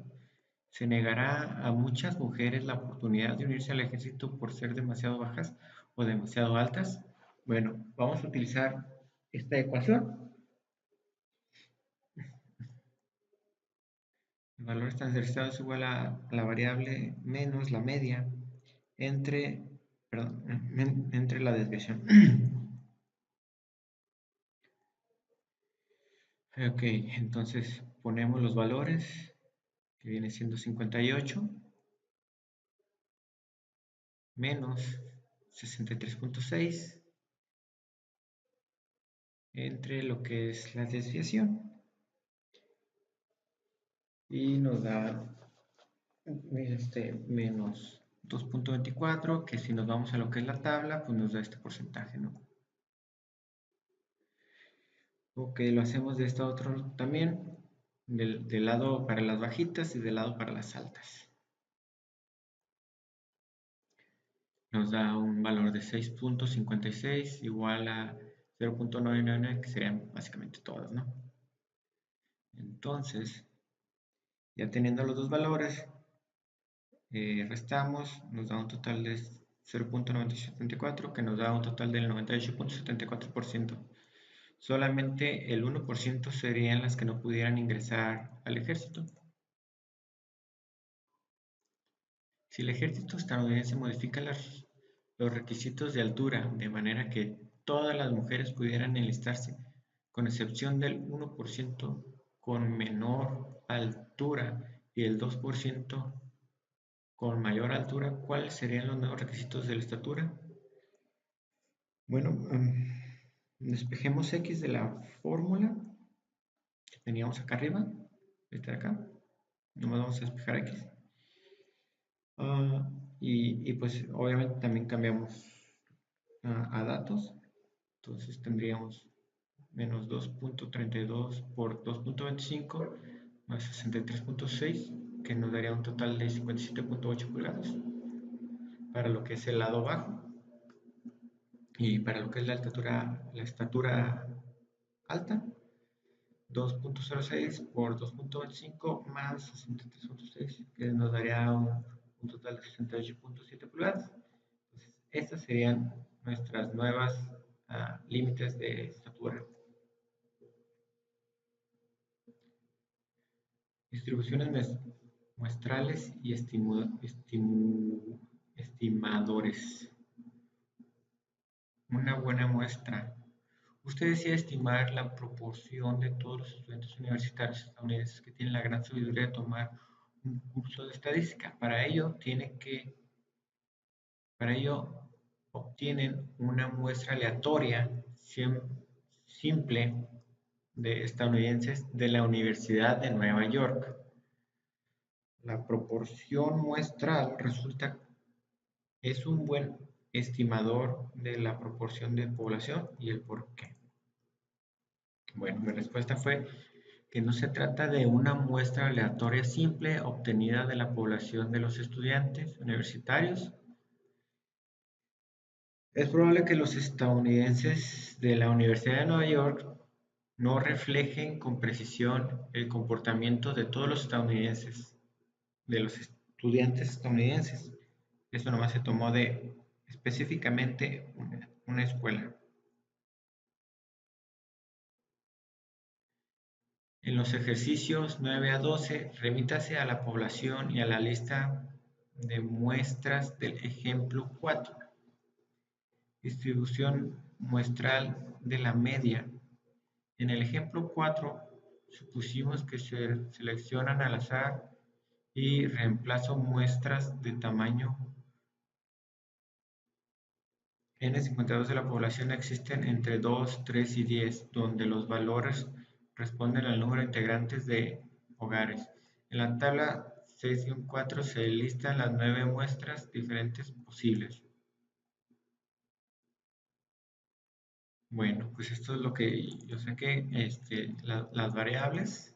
¿Se negará a muchas mujeres la oportunidad de unirse al ejército por ser demasiado bajas o demasiado altas? Bueno, vamos a utilizar esta ecuación. El valor estandarizado es igual a la variable menos la media entre, entre la desviación. Ok, entonces ponemos los valores, que viene siendo 58 menos 63.6 entre lo que es la desviación. Y nos da menos 2.24, que si nos vamos a lo que es la tabla, pues nos da este porcentaje, ¿no? Ok, lo hacemos de esta otro también, del lado para las bajitas y del lado para las altas. Nos da un valor de 6.56 igual a 0.99, que serían básicamente todas, ¿no? Entonces, ya teniendo los dos valores, restamos, nos da un total de 0.974, que nos da un total del 98.74%. Solamente el 1% serían las que no pudieran ingresar al ejército. Si el ejército estadounidense modifica los requisitos de altura de manera que todas las mujeres pudieran enlistarse, con excepción del 1% con menor altura y el 2% con mayor altura, ¿cuáles serían los nuevos requisitos de la estatura? Bueno, despejemos X de la fórmula que teníamos acá arriba, esta de acá. Nomás vamos a despejar X. Y pues obviamente también cambiamos a datos. Entonces tendríamos menos 2.32 por 2.25 más 63.6, que nos daría un total de 57.8 pulgadas para lo que es el lado bajo. Y para lo que es la estatura alta, 2.06 por 2.25 más 63.6, que nos daría un total de 68.7 pulgadas. Entonces, estas serían nuestras nuevas límites de estatura. Distribuciones muestrales y estimadores. Una buena muestra. Usted decide estimar la proporción de todos los estudiantes universitarios estadounidenses que tienen la gran sabiduría de tomar un curso de estadística. Para ello obtienen una muestra aleatoria simple de estadounidenses de la Universidad de Nueva York. La proporción muestral es un buen estimador de la proporción de población y el por qué. Bueno, mi respuesta fue que no se trata de una muestra aleatoria simple obtenida de la población de los estudiantes universitarios, Es probable que los estadounidenses de la Universidad de Nueva York no reflejen con precisión el comportamiento de todos los estadounidenses, de los estudiantes estadounidenses. Eso nomás se tomó de específicamente una escuela. En los ejercicios 9 a 12, remítase a la población y a la lista de muestras del ejemplo 4. Distribución muestral de la media. En el ejemplo 4, supusimos que se seleccionan al azar y reemplazo muestras de tamaño n52 de la población existen entre 2, 3 y 10, donde los valores responden al número de integrantes de hogares. En la tabla 6-4 se listan las 9 muestras diferentes posibles. Bueno, pues esto es lo que yo saqué, las variables,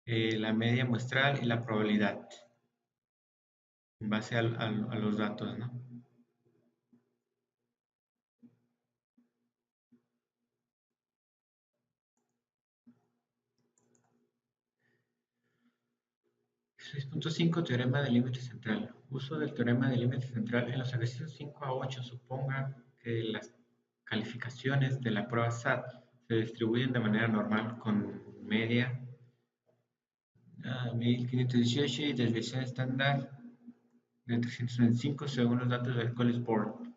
la media muestral y la probabilidad, en base a los datos, ¿no? (6.5) Teorema del límite central. Uso del teorema del límite central en los ejercicios 5 a 8. Suponga que las calificaciones de la prueba SAT se distribuyen de manera normal con media 1518 y desviación estándar de 325 según los datos del College Board.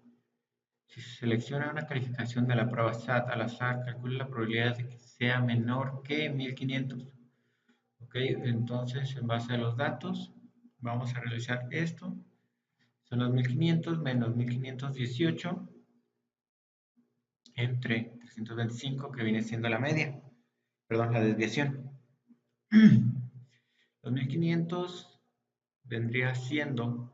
Si se selecciona una calificación de la prueba SAT al azar, calcule la probabilidad de que sea menor que 1500. Ok, entonces en base a los datos vamos a realizar esto. Son los 1500 menos 1518 entre 325, que viene siendo la media, perdón, la desviación. Los 1500 vendría siendo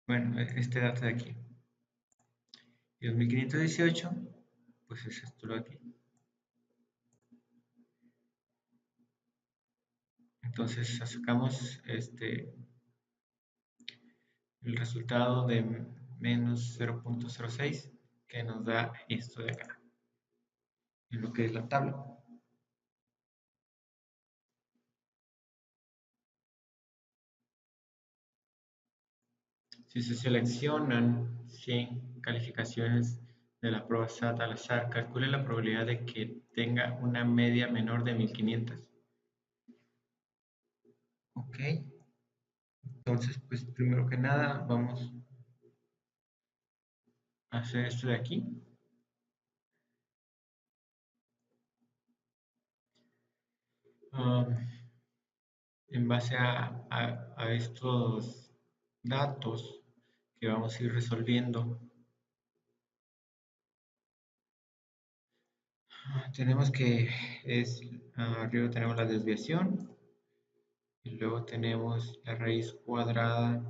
bueno, este dato de aquí. Y los 1518, pues es esto de aquí. Entonces sacamos el resultado de menos 0.06, que nos da esto de acá, en lo que es la tabla. Si se seleccionan 100 calificaciones de la prueba SAT al azar, calcule la probabilidad de que tenga una media menor de 1500. Ok, entonces pues primero que nada vamos a hacer esto de aquí. En base a estos datos que vamos a ir resolviendo, tenemos que arriba tenemos la desviación y luego tenemos la raíz cuadrada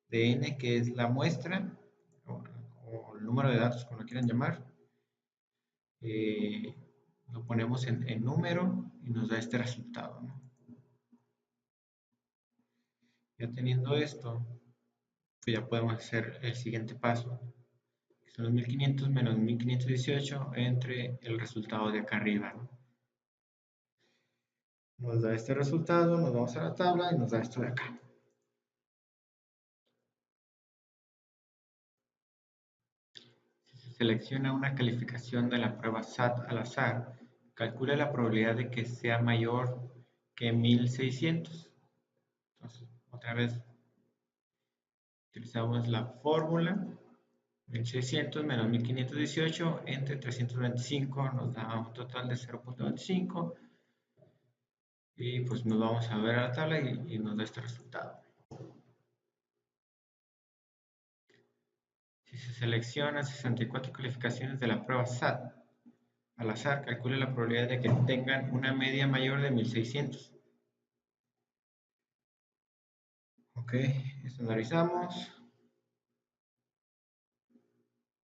de n, que es la muestra o el número de datos, como lo quieran llamar. Lo ponemos en número y nos da este resultado, ¿no? Ya teniendo esto, pues ya podemos hacer el siguiente paso, que son los 1500 menos 1518 entre el resultado de acá arriba, ¿no? Nos da este resultado, nos vamos a la tabla y nos da esto de acá. Si se selecciona una calificación de la prueba SAT al azar, calcula la probabilidad de que sea mayor que 1600. Entonces, otra vez, utilizamos la fórmula 1600 menos 1518 entre 325 nos da un total de 0.25 y pues nos vamos a ver a la tabla y nos da este resultado. Si se seleccionan 64 calificaciones de la prueba SAT al azar, calcule la probabilidad de que tengan una media mayor de 1600. Ok, estandarizamos.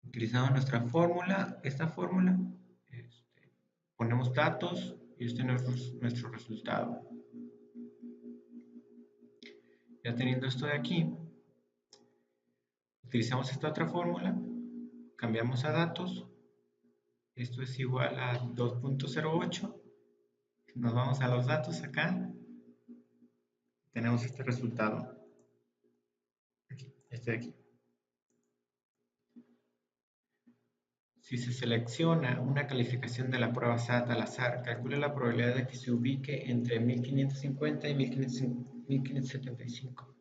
Utilizamos nuestra fórmula, esta fórmula, ponemos datos y este es nuestro resultado. Ya teniendo esto de aquí, utilizamos esta otra fórmula, cambiamos a datos, esto es igual a 2.08, nos vamos a los datos acá, tenemos este resultado, aquí, este de aquí. Si se selecciona una calificación de la prueba SAT al azar, calcule la probabilidad de que se ubique entre 1550 y 1575.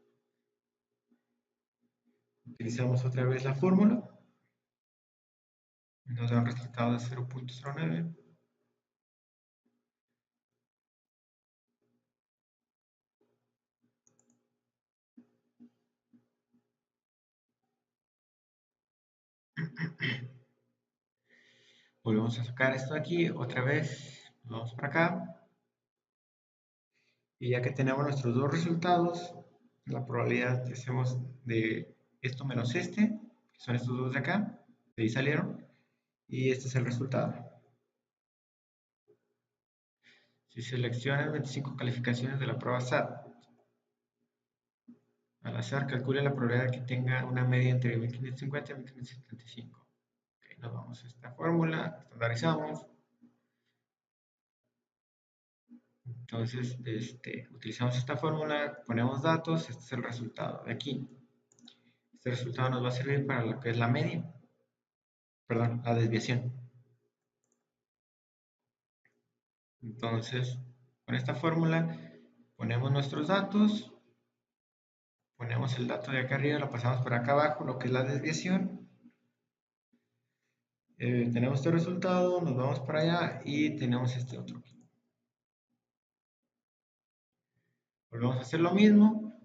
Utilizamos otra vez la fórmula, nos da un resultado de 0.09. Volvemos a sacar esto de aquí, otra vez, vamos para acá. Y ya que tenemos nuestros dos resultados, la probabilidad que hacemos de esto menos este, que son estos dos de acá, de ahí salieron, y este es el resultado. Si seleccionan 25 calificaciones de la prueba SAT, al azar calcule la probabilidad de que tenga una media entre 1550 y 1575. Okay, nos vamos a esta fórmula, estandarizamos. Entonces, utilizamos esta fórmula, ponemos datos, este es el resultado de aquí. Este resultado nos va a servir para lo que es la media, perdón, la desviación. Entonces, con esta fórmula ponemos nuestros datos, ponemos el dato de acá arriba, lo pasamos por acá abajo, lo que es la desviación. Tenemos este resultado, nos vamos para allá y tenemos este otro aquí. Volvemos a hacer lo mismo,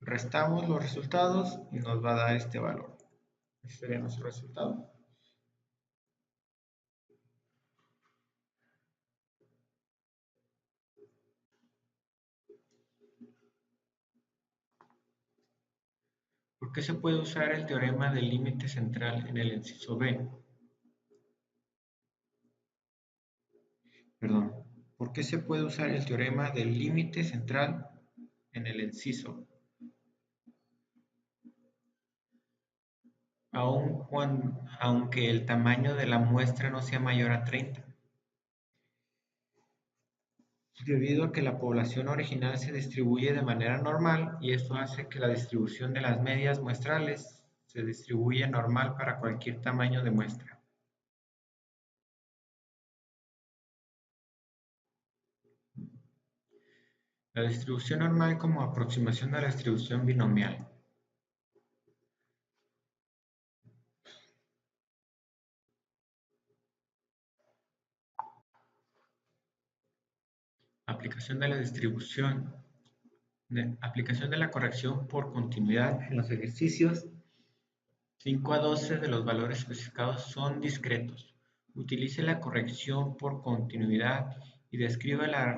restamos los resultados y nos va a dar este valor. Este sería nuestro resultado. ¿Por qué se puede usar el teorema del límite central en el inciso B? Perdón. ¿Por qué se puede usar el teorema del límite central en el inciso? Aunque el tamaño de la muestra no sea mayor a 30. Debido a que la población original se distribuye de manera normal y esto hace que la distribución de las medias muestrales se distribuya normal para cualquier tamaño de muestra. La distribución normal como aproximación de la distribución binomial. Aplicación de la distribución. Aplicación de la corrección por continuidad en los ejercicios 5 a 12 de los valores especificados son discretos. Utilice la corrección por continuidad y describa la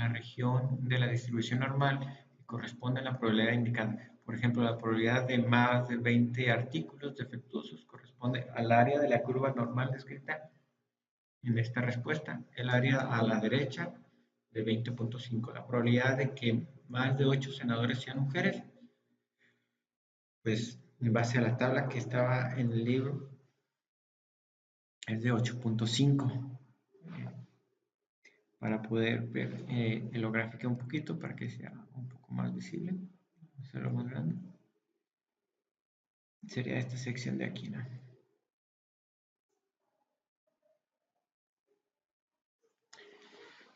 región de la distribución normal que corresponde a la probabilidad indicada. Por ejemplo, la probabilidad de más de 20 artículos defectuosos corresponde al área de la curva normal descrita en esta respuesta, el área a la derecha de 20.5. La probabilidad de que más de 8 senadores sean mujeres, pues en base a la tabla que estaba en el libro, es de 8.5. Para poder ver lo grafique un poquito para que sea un poco más visible, hacerlo más grande. Sería esta sección de aquí, ¿no?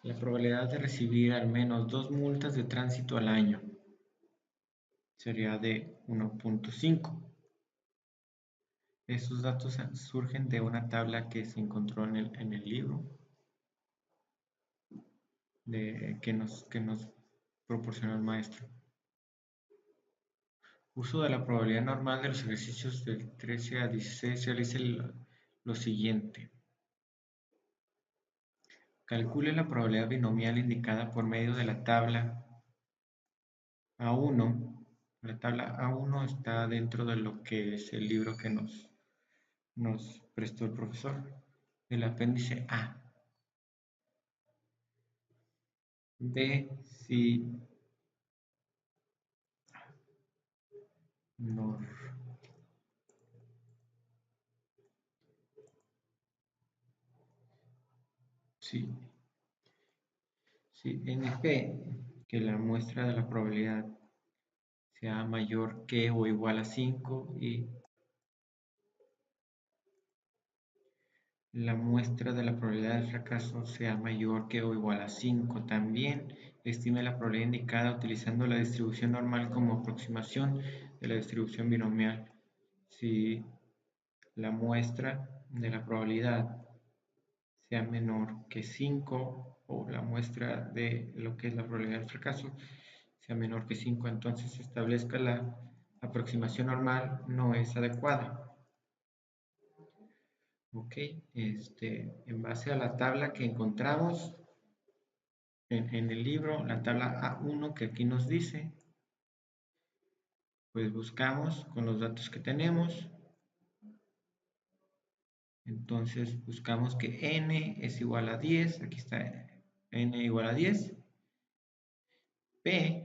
La probabilidad de recibir al menos 2 multas de tránsito al año sería de 1.5. Estos datos surgen de una tabla que se encontró en el libro que nos proporcionó el maestro. Uso de la probabilidad normal de los ejercicios del 13 a 16 realice lo siguiente. Calcule la probabilidad binomial indicada por medio de la tabla A1. La tabla A1 está dentro de lo que es el libro que nos prestó el profesor, el apéndice A. B, si Nor. Sí, sí, NP, que la muestra de la probabilidad sea mayor que o igual a 5 y la muestra de la probabilidad de fracaso sea mayor que o igual a 5. También estime la probabilidad indicada utilizando la distribución normal como aproximación de la distribución binomial. Si la muestra de la probabilidad sea menor que 5 o la muestra de lo que es la probabilidad de fracaso sea menor que 5, entonces establezca la aproximación normal no es adecuada. Ok, en base a la tabla que encontramos en el libro, la tabla A1 que aquí nos dice, pues buscamos con los datos que tenemos. Entonces buscamos que n es igual a 10, aquí está n igual a 10, p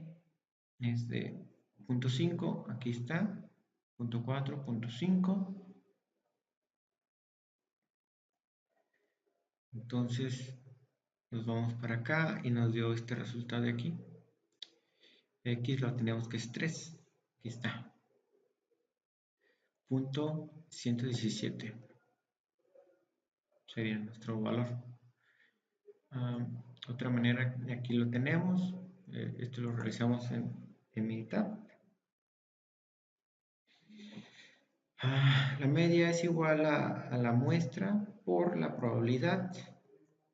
es de 0.5, aquí está, 0.4, 0.5. Entonces nos vamos para acá y nos dio este resultado de aquí. X lo tenemos que es 3, aquí está, 0.117 sería nuestro valor. Otra manera, aquí lo tenemos, esto lo realizamos en Minitab. La media es igual a la muestra por la probabilidad,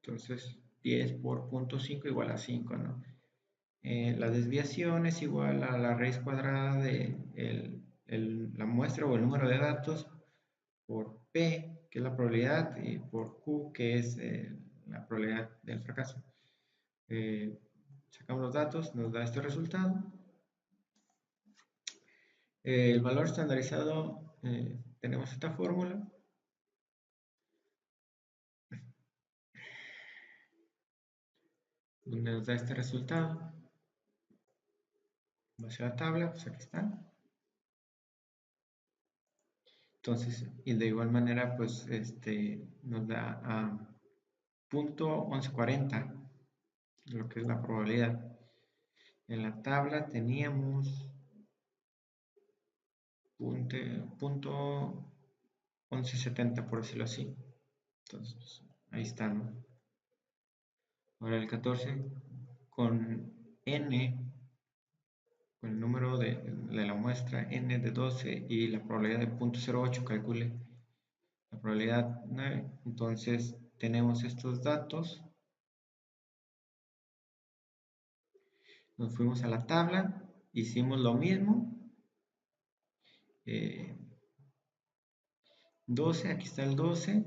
entonces 10 por 0.5 igual a 5, ¿no? La desviación es igual a la raíz cuadrada de la muestra o el número de datos por P, que es la probabilidad, y por Q, que es la probabilidad del fracaso. Sacamos los datos, nos da este resultado. El valor estandarizado, tenemos esta fórmula. Donde nos da este resultado. Vamos a la tabla, pues aquí está. Entonces, y de igual manera, pues nos da a 0.1140, lo que es la probabilidad. En la tabla teníamos 0.1170, por decirlo así. Entonces, pues, ahí está, ¿no? Ahora el 14 con n, con el número de la muestra n de 12 y la probabilidad de 0.08, calcule la probabilidad 9. Entonces tenemos estos datos. Nos fuimos a la tabla, hicimos lo mismo. 12, aquí está el 12.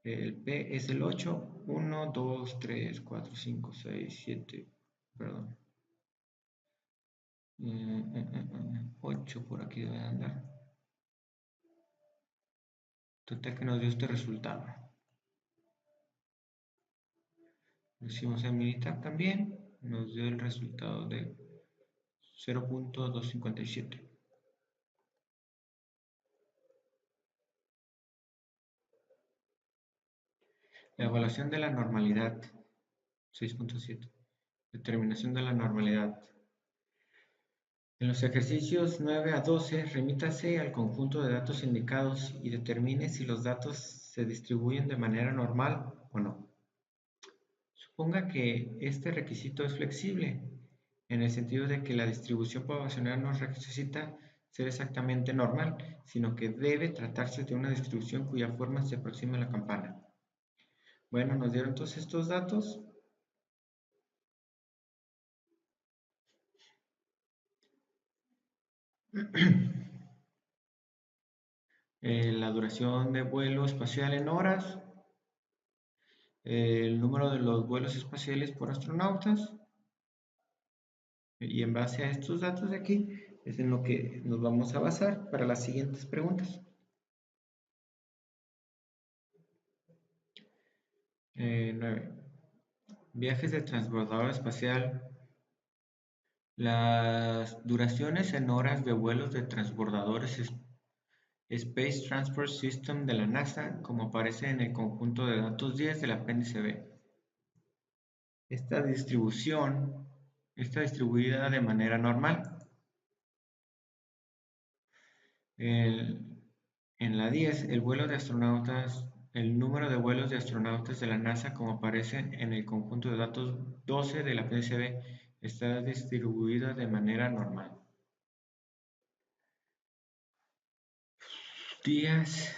El P es el 8. 1, 2, 3, 4, 5, 6, 7. Perdón. 8 por aquí debe andar. Total que nos dio este resultado. Lo hicimos en Minitab también. Nos dio el resultado de 0.257. La evaluación de la normalidad. 6.7. Determinación de la normalidad. En los ejercicios 9 a 12, remítase al conjunto de datos indicados y determine si los datos se distribuyen de manera normal o no. Suponga que este requisito es flexible, en el sentido de que la distribución poblacional no necesita ser exactamente normal, sino que debe tratarse de una distribución cuya forma se aproxima a la campana. Bueno, nos dieron todos estos datos. La duración de vuelo espacial en horas, el número de los vuelos espaciales por astronautas, y en base a estos datos de aquí es en lo que nos vamos a basar para las siguientes preguntas. 9. Viajes de transbordador espacial Las duraciones en horas de vuelos de transbordadores Space Transport System de la NASA, como aparece en el conjunto de datos 10 del apéndice B. Esta distribución está distribuida de manera normal. En la 10, el número de vuelos de astronautas de la NASA, como aparece en el conjunto de datos 12 de la PCB, está distribuida de manera normal. Días,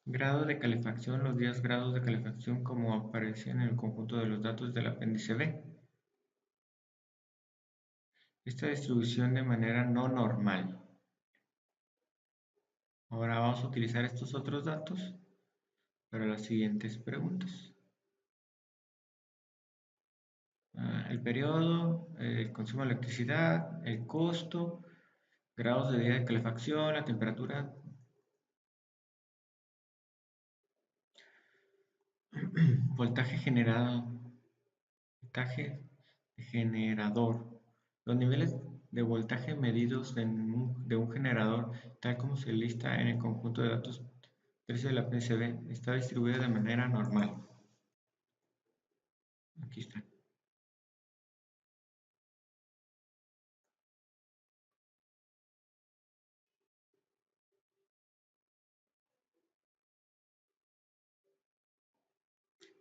grado de calefacción, los días grados de calefacción, como aparecen en el conjunto de los datos del apéndice B. Esta distribución de manera no normal. Ahora vamos a utilizar estos otros datos para las siguientes preguntas. El periodo, el consumo de electricidad, el costo, grados de día de calefacción, la temperatura. Voltaje generado, voltaje generador. Los niveles de voltaje medidos de un generador, tal como se lista en el conjunto de datos 13 de la PCB, está distribuido de manera normal. Aquí está.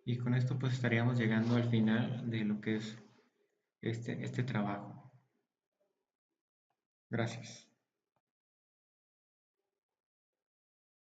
Y con esto pues estaríamos llegando al final de lo que es este trabajo. Gracias.